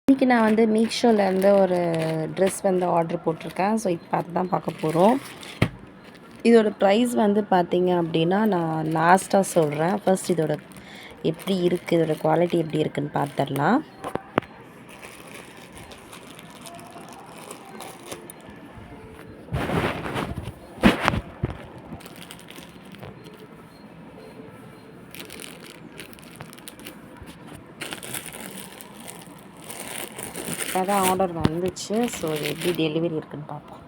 இன்றைக்கி நான் வந்து மீஷோலேருந்து ஒரு ட்ரெஸ் வந்து ஆர்டர் போட்டிருக்கேன். ஸோ இப்போ அதுதான் பார்க்க போகிறோம். இதோட ப்ரைஸ் வந்து பார்த்திங்க அப்படின்னா நான் லாஸ்ட்டாக சொல்கிறேன். ஃபர்ஸ்ட் இதோட எப்படி இருக்குது, இதோட குவாலிட்டி எப்படி இருக்குதுன்னு பார்த்துடலாம். அதான் ஆர்டர் வந்துச்சு. ஸோ எப்படி டெலிவரி இருக்குதுன்னு பார்ப்போம்.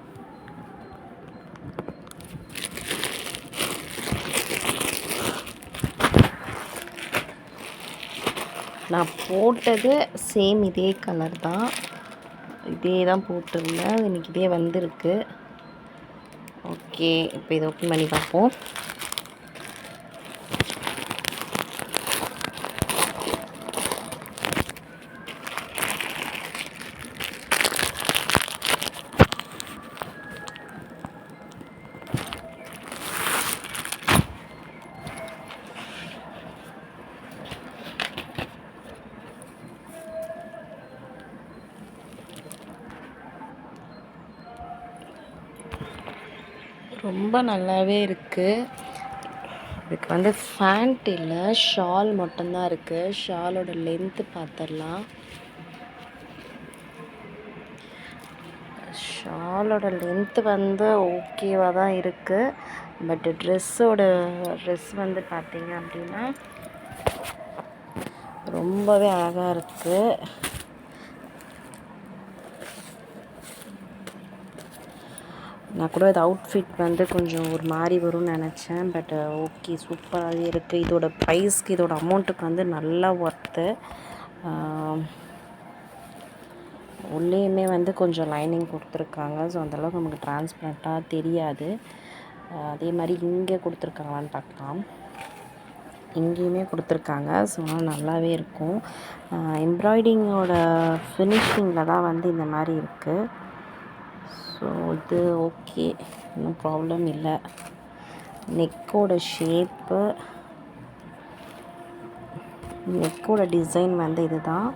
நான் போட்டது சேம் இதே கலர் தான், இதே தான் போட்டிருந்தேன். இன்றைக்கி இதே வந்திருக்கு. ஓகே, இப்போ இதை ஓப்பன் பண்ணி பார்ப்போம். ரொம்ப நல்லாவே இருக்குது. இதுக்கு வந்து ஃபேண்ட் இல்லை, ஷால் மட்டும்தான் இருக்குது. ஷாலோட லென்த்து பார்த்துடலாம். ஷாலோட லென்த்து வந்து ஓகேவாக தான் இருக்குது. பட் ட்ரெஸ் வந்து பார்த்திங்க அப்படின்னா ரொம்பவே அழகாக இருக்குது. நான் கூட இது அவுட்ஃபிட் வந்து கொஞ்சம் ஒரு மாதிரி வரும்னு நினச்சேன். பட் ஓகே, சூப்பராகவே இருக்குது. இதோட ப்ரைஸ்க்கு, இதோட அமௌண்ட்டுக்கு வந்து நல்லா ஒர்த்து. உள்ளேயுமே வந்து கொஞ்சம் லைனிங் கொடுத்துருக்காங்க. ஸோ அந்தளவுக்கு நமக்கு டிரான்ஸ்பரண்ட்டாக தெரியாது. அதே மாதிரி இங்கே கொடுத்துருக்காங்களான்னு பார்க்கலாம். இங்கேயுமே கொடுத்துருக்காங்க. ஸோ நல்லாவே இருக்கும். எம்ப்ராய்டிங்கோட ஃபினிஷிங்கில் தான் வந்து இந்த மாதிரி இருக்குது. ஸோ இது ஓகே, ஒன்றும் ப்ராப்ளம் இல்லை. நெக்கோட ஷேப்பு, நெக்கோட டிசைன் வந்து இதுதான்.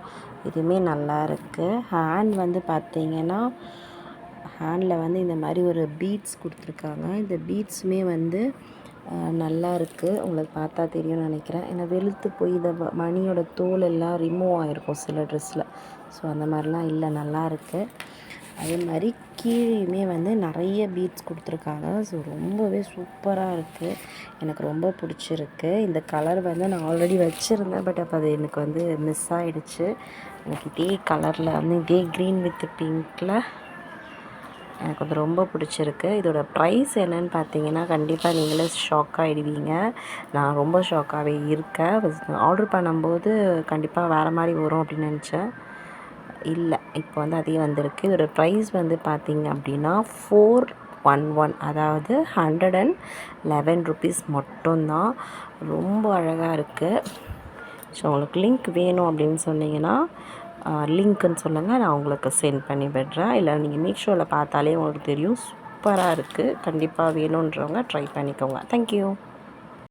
இதுவுமே நல்லா இருக்குது. ஹேண்ட் வந்து பார்த்திங்கன்னா ஹேண்டில் வந்து இந்த மாதிரி ஒரு பீட்ஸ் கொடுத்துருக்காங்க. இந்த பீட்ஸுமே வந்து நல்லா இருக்குது. உங்களுக்கு பார்த்தா தெரியும்னு நினைக்கிறேன். ஏன்னா வெளுத்து போய் இந்த மணியோட தோல் எல்லாம் ரிமூவ் ஆகிருக்கும் சில ட்ரெஸ்ஸில். ஸோ அந்த மாதிரிலாம் இல்லை, நல்லா இருக்குது. அதே மாதிரி கீழேயுமே வந்து நிறைய பீட்ஸ் கொடுத்துருக்காங்க. ஸோ ரொம்பவே சூப்பராக இருக்குது. எனக்கு ரொம்ப பிடிச்சிருக்கு. இந்த கலர் வந்து நான் ஆல்ரெடி வச்சுருந்தேன். பட் அப்போ அது எனக்கு வந்து மிஸ் ஆகிடுச்சு. எனக்கு இதே கலரில் வந்து இதே க்ரீன் வித் பிங்க்கில் எனக்கு வந்து ரொம்ப பிடிச்சிருக்கு. இதோட ப்ரைஸ் என்னன்னு பார்த்தீங்கன்னா கண்டிப்பாக நீங்களே ஷாக் ஆகிடுவீங்க. நான் ரொம்ப ஷாக்காகவே இருக்கேன். ஆர்டர் பண்ணும்போது கண்டிப்பாக வேறு மாதிரி வரும் அப்படின்னு நினச்சேன். இல்லை, இப்போ வந்து அதே வந்திருக்கு. இதோட ப்ரைஸ் வந்து பார்த்திங்க அப்படின்னா 411, அதாவது 111 ருபீஸ் மட்டும்தான். ரொம்ப அழகாக இருக்குது. ஸோ உங்களுக்கு லிங்க் வேணும் அப்படின்னு சொன்னீங்கன்னா லிங்க்குன்னு சொல்லுங்கள், நான் உங்களுக்கு சென்ட் பண்ணி விடுறேன். இல்லை நீங்கள் மீஷோவில் பார்த்தாலே உங்களுக்கு தெரியும். சூப்பராக இருக்குது. கண்டிப்பாக வேணுன்றவங்க ட்ரை பண்ணிக்கோங்க. தேங்க்யூ.